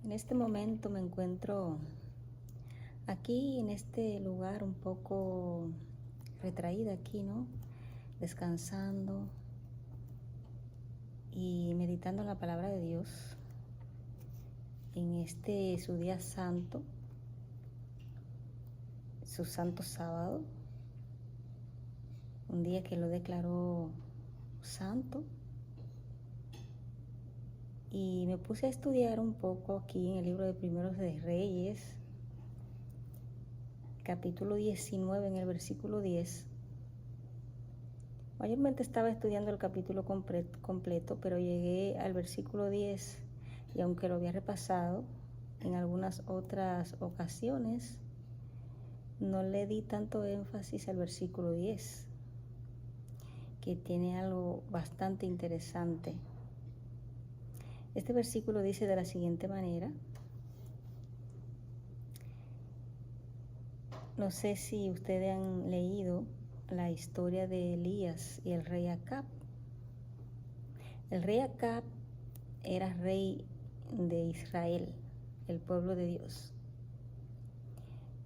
En este momento me encuentro aquí en este lugar un poco retraída aquí, ¿no? Descansando y meditando en la palabra de Dios en este su día santo, su santo sábado, un día que lo declaró santo. Y me puse a estudiar un poco aquí en el libro de Primeros de Reyes, capítulo 19, en el versículo 10. Mayormente estaba estudiando el capítulo completo, pero llegué al versículo 10 y aunque lo había repasado en algunas otras ocasiones, no le di tanto énfasis al versículo 10, que tiene algo bastante interesante. Este versículo dice de la siguiente manera: no sé si ustedes han leído la historia de Elías y el rey Acab. El rey Acab era rey de Israel, el pueblo de Dios.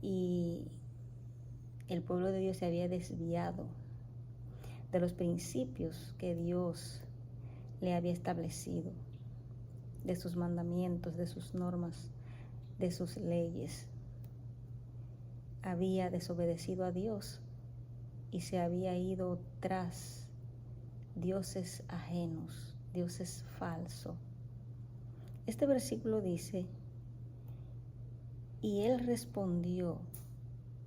Y el pueblo de Dios se había desviado de los principios que Dios le había establecido, de sus mandamientos, de sus normas, de sus leyes. Había desobedecido a Dios y se había ido tras dioses ajenos, dioses falsos. Este versículo dice: y él respondió: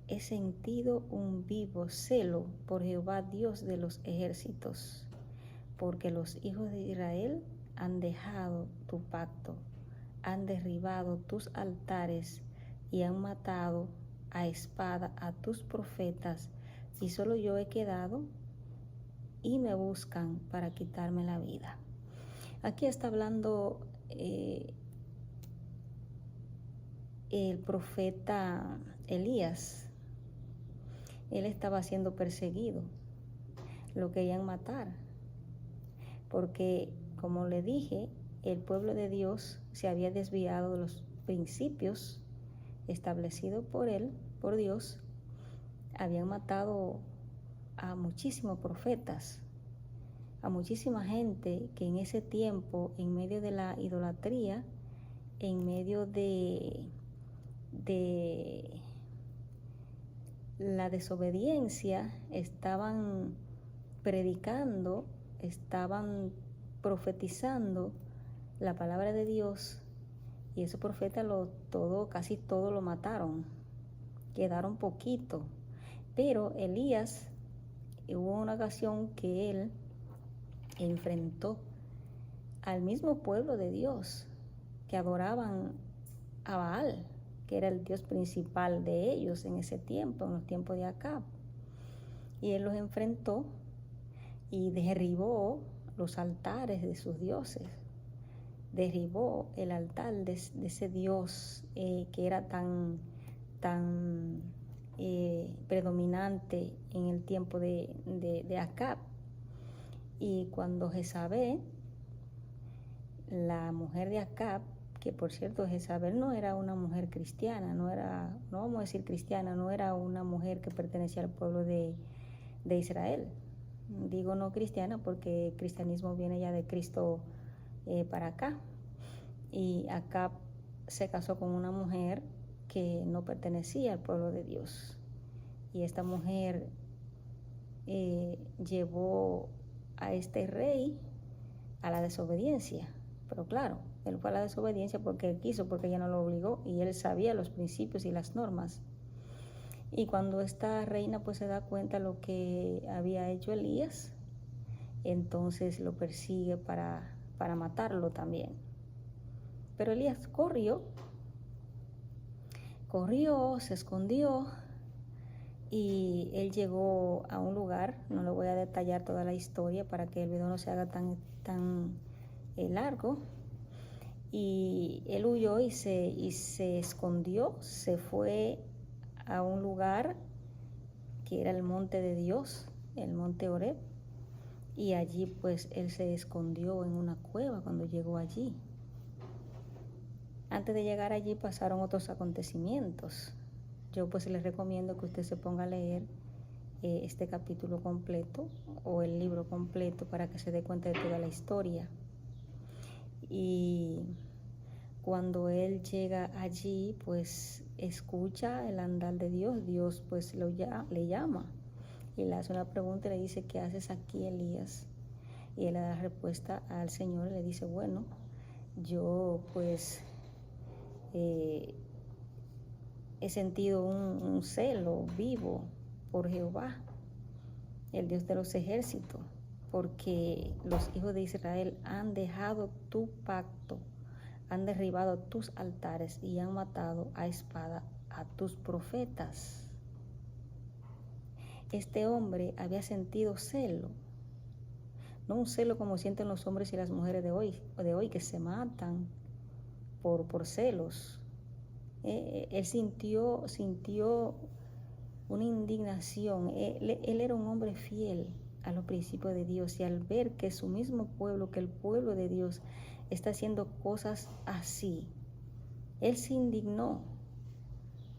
he sentido un vivo celo por Jehová Dios de los ejércitos, porque los hijos de Israel han dejado tu pacto, han derribado tus altares y han matado a espada a tus profetas, y solo yo he quedado y me buscan para quitarme la vida. Aquí está hablando el profeta Elías. Él estaba siendo perseguido, lo querían matar, porque, como le dije, el pueblo de Dios se había desviado de los principios establecidos por él, por Dios. Habían matado a muchísimos profetas, a muchísima gente que en ese tiempo, en medio de la idolatría, en medio de la desobediencia, estaban predicando, estaban profetizando la palabra de Dios, y esos profetas casi todo lo mataron, quedaron poquito. Pero Elías, hubo una ocasión que él enfrentó al mismo pueblo de Dios que adoraban a Baal, que era el dios principal de ellos en ese tiempo, en los tiempos de Acab. Y él los enfrentó y derribó los altares de sus dioses, derribó el altar de ese dios que era tan predominante en el tiempo de Acab. Y cuando Jezabel, la mujer de Acab, que por cierto Jezabel no era una mujer cristiana, no vamos a decir cristiana, no era una mujer que pertenecía al pueblo de Israel. Digo no cristiana porque el cristianismo viene ya de Cristo para acá. Y Acab se casó con una mujer que no pertenecía al pueblo de Dios. Y esta mujer llevó a este rey a la desobediencia. Pero claro, él fue a la desobediencia porque él quiso, porque ella no lo obligó, y él sabía los principios y las normas. Y cuando esta reina pues se da cuenta de lo que había hecho Elías, entonces lo persigue para matarlo también. Pero Elías corrió, se escondió, y él llegó a un lugar, no le voy a detallar toda la historia para que el video no se haga tan largo. Y él huyó y se escondió, se fue a un lugar que era el monte de Dios, el monte Horeb, y allí pues él se escondió en una cueva cuando llegó allí. Antes de llegar allí pasaron otros acontecimientos. Yo pues les recomiendo que usted se ponga a leer este capítulo completo o el libro completo para que se dé cuenta de toda la historia. Y cuando él llega allí, pues escucha el andar de Dios. Dios pues le llama y le hace una pregunta y le dice: ¿qué haces aquí, Elías? Y él le da respuesta al Señor y le dice: bueno, yo pues he sentido un celo vivo por Jehová, el Dios de los ejércitos, porque los hijos de Israel han dejado tu pacto, han derribado tus altares y han matado a espada a tus profetas. Este hombre había sentido celo, no un celo como sienten los hombres y las mujeres de hoy que se matan por celos. Él sintió una indignación. Él era un hombre fiel a los principios de Dios, y al ver que su mismo pueblo, que el pueblo de Dios, está haciendo cosas así, él se indignó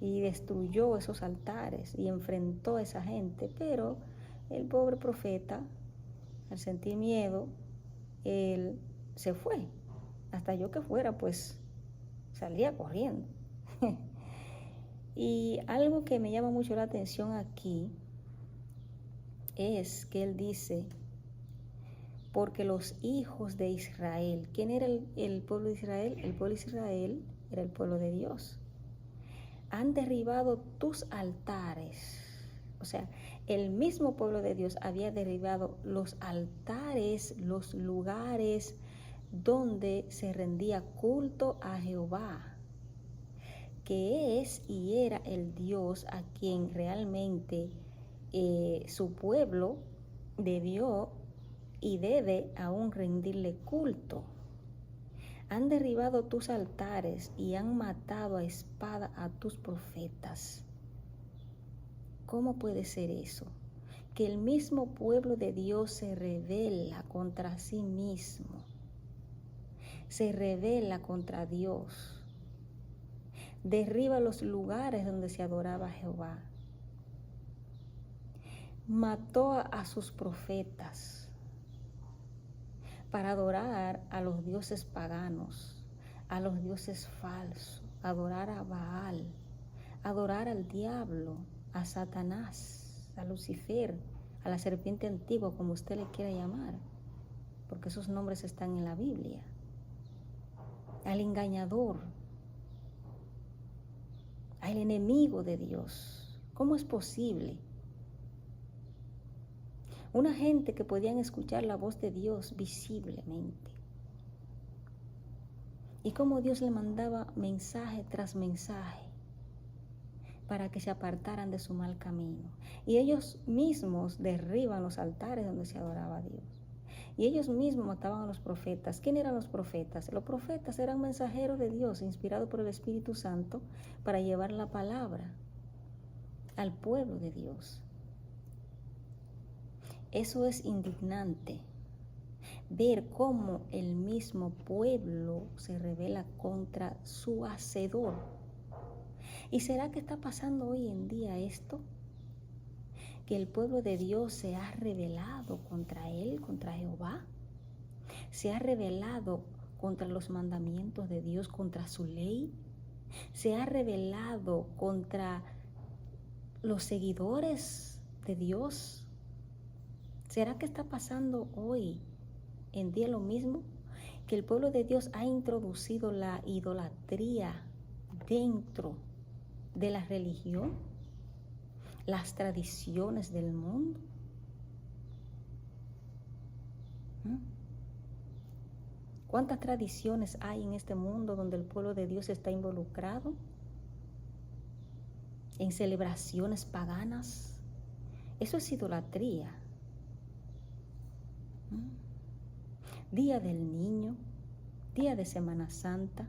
y destruyó esos altares y enfrentó a esa gente. Pero el pobre profeta, al sentir miedo, él se fue. Hasta yo que fuera, pues salía corriendo. Y algo que me llama mucho la atención aquí es que él dice: porque los hijos de Israel. ¿Quién era el pueblo de Israel? El pueblo de Israel era el pueblo de Dios. Han derribado tus altares. O sea, el mismo pueblo de Dios había derribado los altares, los lugares donde se rendía culto a Jehová, que es y era el Dios a quien realmente su pueblo debió y debe aún rendirle culto. Han derribado tus altares y han matado a espada a tus profetas. ¿Cómo puede ser eso? Que el mismo pueblo de Dios se rebela contra sí mismo, se rebela contra Dios, derriba los lugares donde se adoraba a Jehová, mató a sus profetas para adorar a los dioses paganos, a los dioses falsos, adorar a Baal, adorar al diablo, a Satanás, a Lucifer, a la serpiente antigua, como usted le quiera llamar, porque esos nombres están en la Biblia, al engañador, al enemigo de Dios. ¿Cómo es posible? Una gente que podían escuchar la voz de Dios visiblemente. Y cómo Dios le mandaba mensaje tras mensaje para que se apartaran de su mal camino. Y ellos mismos derriban los altares donde se adoraba a Dios. Y ellos mismos mataban a los profetas. ¿Quién eran los profetas? Los profetas eran mensajeros de Dios, inspirados por el Espíritu Santo para llevar la palabra al pueblo de Dios. Eso es indignante, ver cómo el mismo pueblo se rebela contra su Hacedor. ¿Y será que está pasando hoy en día esto? Que el pueblo de Dios se ha rebelado contra Él, contra Jehová. Se ha rebelado contra los mandamientos de Dios, contra su ley. Se ha rebelado contra los seguidores de Dios. ¿Será que está pasando hoy en día lo mismo? Que el pueblo de Dios ha introducido la idolatría dentro de la religión, las tradiciones del mundo. ¿Cuántas tradiciones hay en este mundo donde el pueblo de Dios está involucrado? En celebraciones paganas. Eso es idolatría. Día del Niño, día de Semana Santa,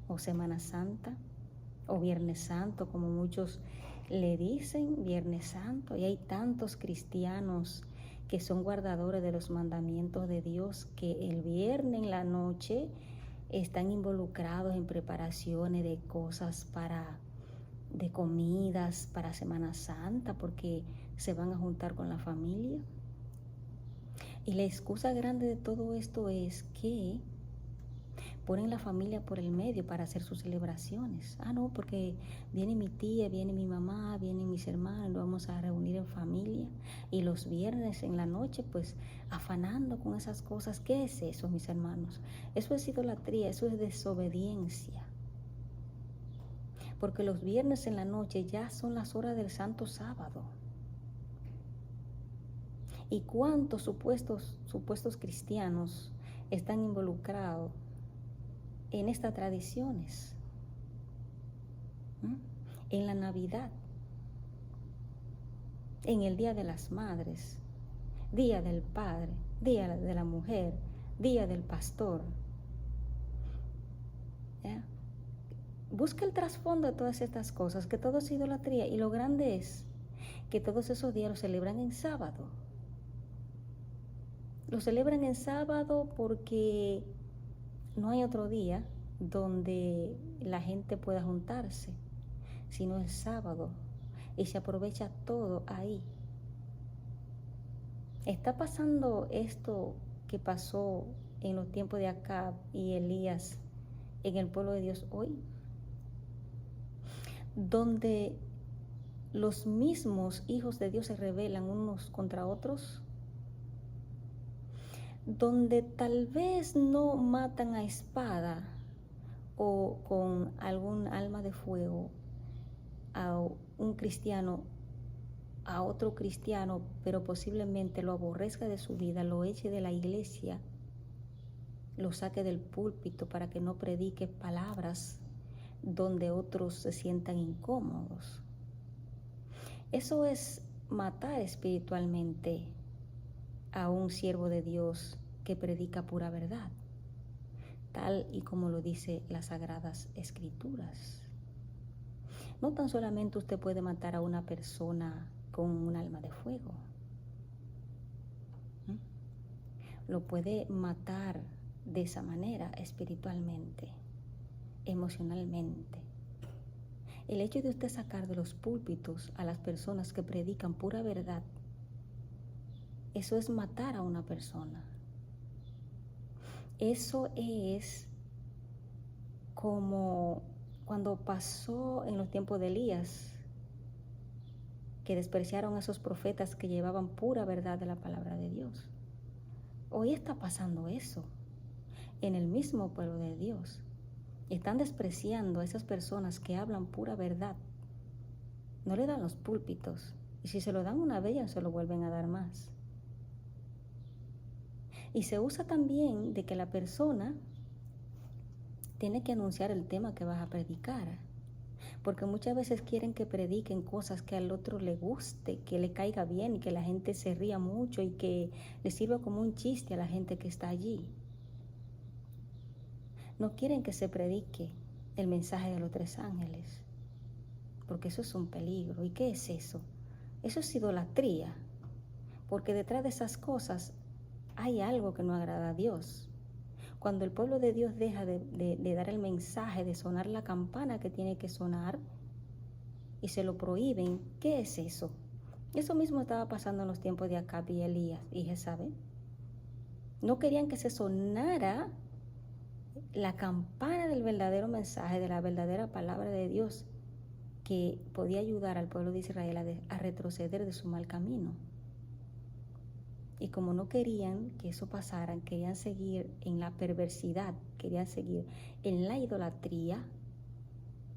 o Viernes Santo, como muchos le dicen, Viernes Santo. Y hay tantos cristianos que son guardadores de los mandamientos de Dios, que el viernes en la noche están involucrados en preparaciones de cosas de comidas para Semana Santa, porque se van a juntar con la familia. Y la excusa grande de todo esto es que ponen la familia por el medio para hacer sus celebraciones. No, porque viene mi tía, viene mi mamá, vienen mis hermanos, nos vamos a reunir en familia. Y los viernes en la noche, pues, afanando con esas cosas. ¿Qué es eso, mis hermanos? Eso es idolatría, eso es desobediencia. Porque los viernes en la noche ya son las horas del Santo Sábado. ¿Y cuántos supuestos cristianos están involucrados en estas tradiciones? En la Navidad, en el Día de las Madres, Día del Padre, Día de la Mujer, Día del Pastor. ¿Ya? Busca el trasfondo de todas estas cosas, que todo es idolatría, y lo grande es que todos esos días los celebran en sábado. Lo celebran en sábado porque no hay otro día donde la gente pueda juntarse, sino el sábado, y se aprovecha todo ahí. Está pasando esto que pasó en los tiempos de Acab y Elías en el pueblo de Dios hoy, donde los mismos hijos de Dios se rebelan unos contra otros, donde tal vez no matan a espada o con algún arma de fuego a un cristiano, a otro cristiano, pero posiblemente lo aborrezca de su vida, lo eche de la iglesia, lo saque del púlpito para que no predique palabras donde otros se sientan incómodos. Eso es matar espiritualmente a un siervo de Dios que predica pura verdad, tal y como lo dice las Sagradas Escrituras. No tan solamente usted puede matar a una persona con un arma de fuego, lo puede matar de esa manera espiritualmente, emocionalmente. El hecho de usted sacar de los púlpitos a las personas que predican pura verdad, eso es matar a una persona. Eso es como cuando pasó en los tiempos de Elías, que despreciaron a esos profetas que llevaban pura verdad de la palabra de Dios. Hoy está pasando eso en el mismo pueblo de Dios. Están despreciando a esas personas que hablan pura verdad. No le dan los púlpitos, y si se lo dan una vez, ya se lo vuelven a dar más. Y se usa también de que la persona tiene que anunciar el tema que vas a predicar, porque muchas veces quieren que prediquen cosas que al otro le guste, que le caiga bien y que la gente se ría mucho y que le sirva como un chiste a la gente que está allí. No quieren que se predique el mensaje de los 3 ángeles, porque eso es un peligro. ¿Y qué es eso? Eso es idolatría, porque detrás de esas cosas hay algo que no agrada a Dios. Cuando el pueblo de Dios deja de dar el mensaje, de sonar la campana que tiene que sonar, y se lo prohíben, ¿qué es eso? Eso mismo estaba pasando en los tiempos de Acab y Elías y Jezabel. No querían que se sonara la campana del verdadero mensaje, de la verdadera palabra de Dios, que podía ayudar al pueblo de Israel a retroceder de su mal camino. Y como no querían que eso pasara, querían seguir en la perversidad, querían seguir en la idolatría,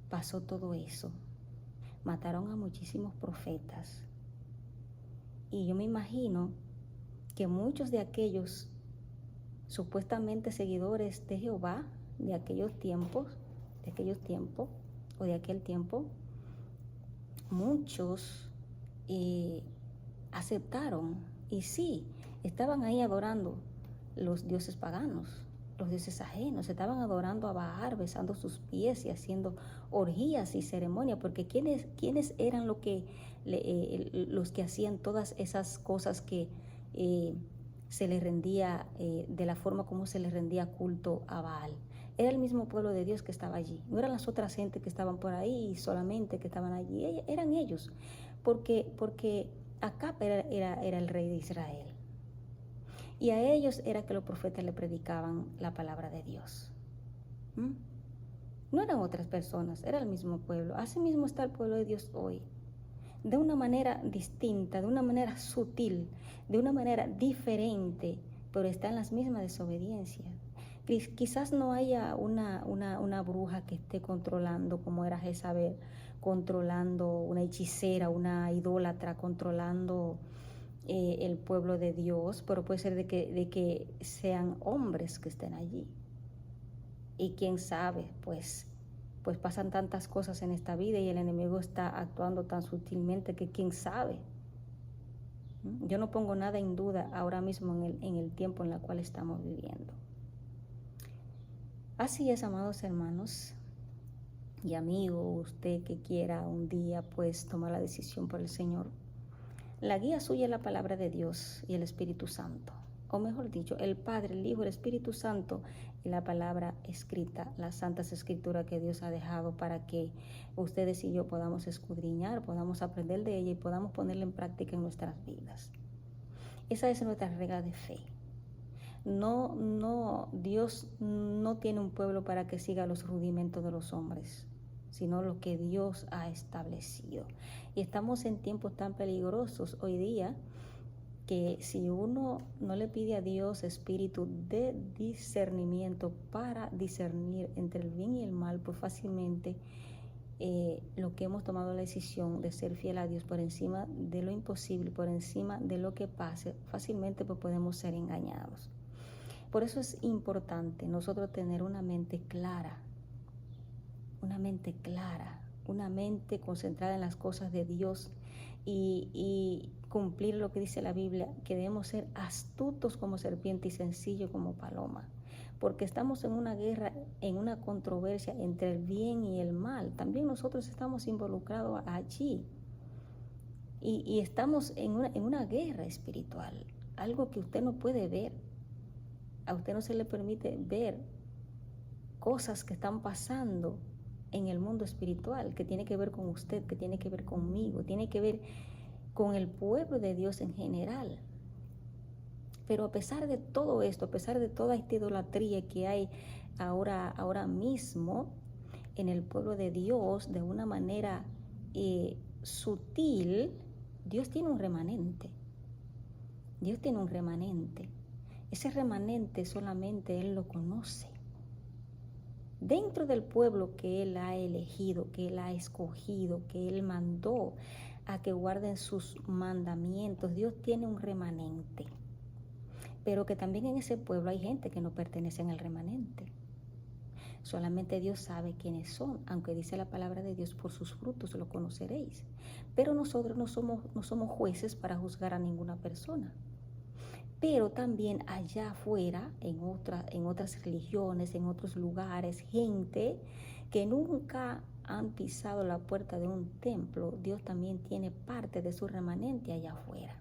pasó todo eso. Mataron a muchísimos profetas. Y yo me imagino que muchos de aquellos supuestamente seguidores de Jehová de aquel tiempo, muchos aceptaron. Y sí, estaban ahí adorando los dioses paganos, los dioses ajenos, estaban adorando a Baal, besando sus pies y haciendo orgías y ceremonias, porque ¿quiénes eran los que hacían todas esas cosas que se les rendía, de la forma como se les rendía culto a Baal? Era el mismo pueblo de Dios que estaba allí. No eran las otras gentes que estaban por ahí solamente que estaban allí. Eran ellos. Porque Acab era el rey de Israel. Y a ellos era que los profetas le predicaban la palabra de Dios. No eran otras personas, era el mismo pueblo. Así mismo está el pueblo de Dios hoy. De una manera distinta, de una manera sutil, de una manera diferente, pero está en las mismas desobediencias. Quizás no haya una bruja que esté controlando, como era Jezabel, controlando una hechicera, una idólatra, controlando el pueblo de Dios, pero puede ser de que sean hombres que estén allí. Y quién sabe, pues pasan tantas cosas en esta vida y el enemigo está actuando tan sutilmente que quién sabe. Yo no pongo nada en duda ahora mismo en el tiempo en el cual estamos viviendo. Así es, amados hermanos y amigos, usted que quiera un día pues tomar la decisión por el Señor, la guía suya es la palabra de Dios y el Espíritu Santo, o mejor dicho, el Padre, el Hijo, el Espíritu Santo y la palabra escrita, las santas escrituras que Dios ha dejado para que ustedes y yo podamos escudriñar, podamos aprender de ella y podamos ponerla en práctica en nuestras vidas. Esa es nuestra regla de fe. Dios no tiene un pueblo para que siga los rudimentos de los hombres, sino lo que Dios ha establecido. Y estamos en tiempos tan peligrosos hoy día que si uno no le pide a Dios espíritu de discernimiento para discernir entre el bien y el mal, pues fácilmente lo que hemos tomado la decisión de ser fiel a Dios por encima de lo imposible, por encima de lo que pase, fácilmente pues podemos ser engañados. Por eso es importante nosotros tener una mente clara, una mente concentrada en las cosas de Dios y cumplir lo que dice la Biblia, que debemos ser astutos como serpiente y sencillos como paloma, porque estamos en una guerra, en una controversia entre el bien y el mal. También nosotros estamos involucrados allí y estamos en una guerra espiritual, algo que usted no puede ver. A usted no se le permite ver cosas que están pasando en el mundo espiritual, que tiene que ver con usted, que tiene que ver conmigo, tiene que ver con el pueblo de Dios en general. Pero a pesar de todo esto, a pesar de toda esta idolatría que hay ahora mismo en el pueblo de Dios, de una manera sutil, Dios tiene un remanente. Dios tiene un remanente. Ese remanente solamente Él lo conoce. Dentro del pueblo que Él ha elegido, que Él ha escogido, que Él mandó a que guarden sus mandamientos, Dios tiene un remanente. Pero que también en ese pueblo hay gente que no pertenece al remanente. Solamente Dios sabe quiénes son, aunque dice la palabra de Dios, por sus frutos lo conoceréis. Pero nosotros no somos jueces para juzgar a ninguna persona. Pero también allá afuera, en otras religiones, en otros lugares, gente que nunca han pisado la puerta de un templo, Dios también tiene parte de su remanente allá afuera.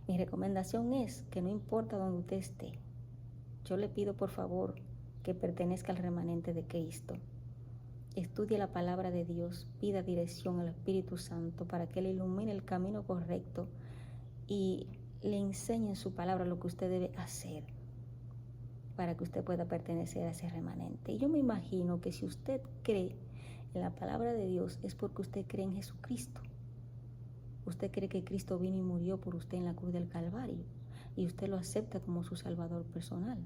Mi recomendación es que no importa donde usted esté, yo le pido por favor que pertenezca al remanente de Cristo. Estudie la palabra de Dios, pida dirección al Espíritu Santo para que le ilumine el camino correcto y le enseñe en su palabra lo que usted debe hacer para que usted pueda pertenecer a ese remanente. Y yo me imagino que si usted cree en la palabra de Dios es porque usted cree en Jesucristo. Usted cree que Cristo vino y murió por usted en la cruz del Calvario y usted lo acepta como su Salvador personal.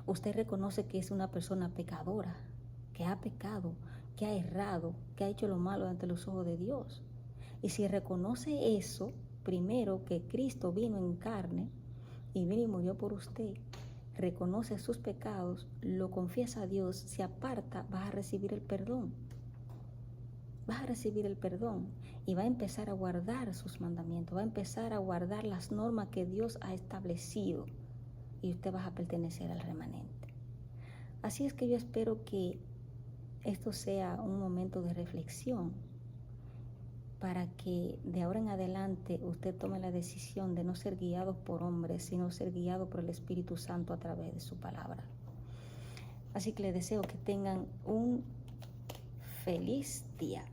Usted reconoce que es una persona pecadora, que ha pecado, que ha errado, que ha hecho lo malo ante los ojos de Dios. Y si reconoce eso, primero que Cristo vino en carne y vino y murió por usted, reconoce sus pecados, lo confiesa a Dios, se aparta, vas a recibir el perdón. Vas a recibir el perdón y va a empezar a guardar sus mandamientos, va a empezar a guardar las normas que Dios ha establecido y usted va a pertenecer al remanente. Así es que yo espero que esto sea un momento de reflexión para que de ahora en adelante usted tome la decisión de no ser guiado por hombres, sino ser guiado por el Espíritu Santo a través de su palabra. Así que les deseo que tengan un feliz día.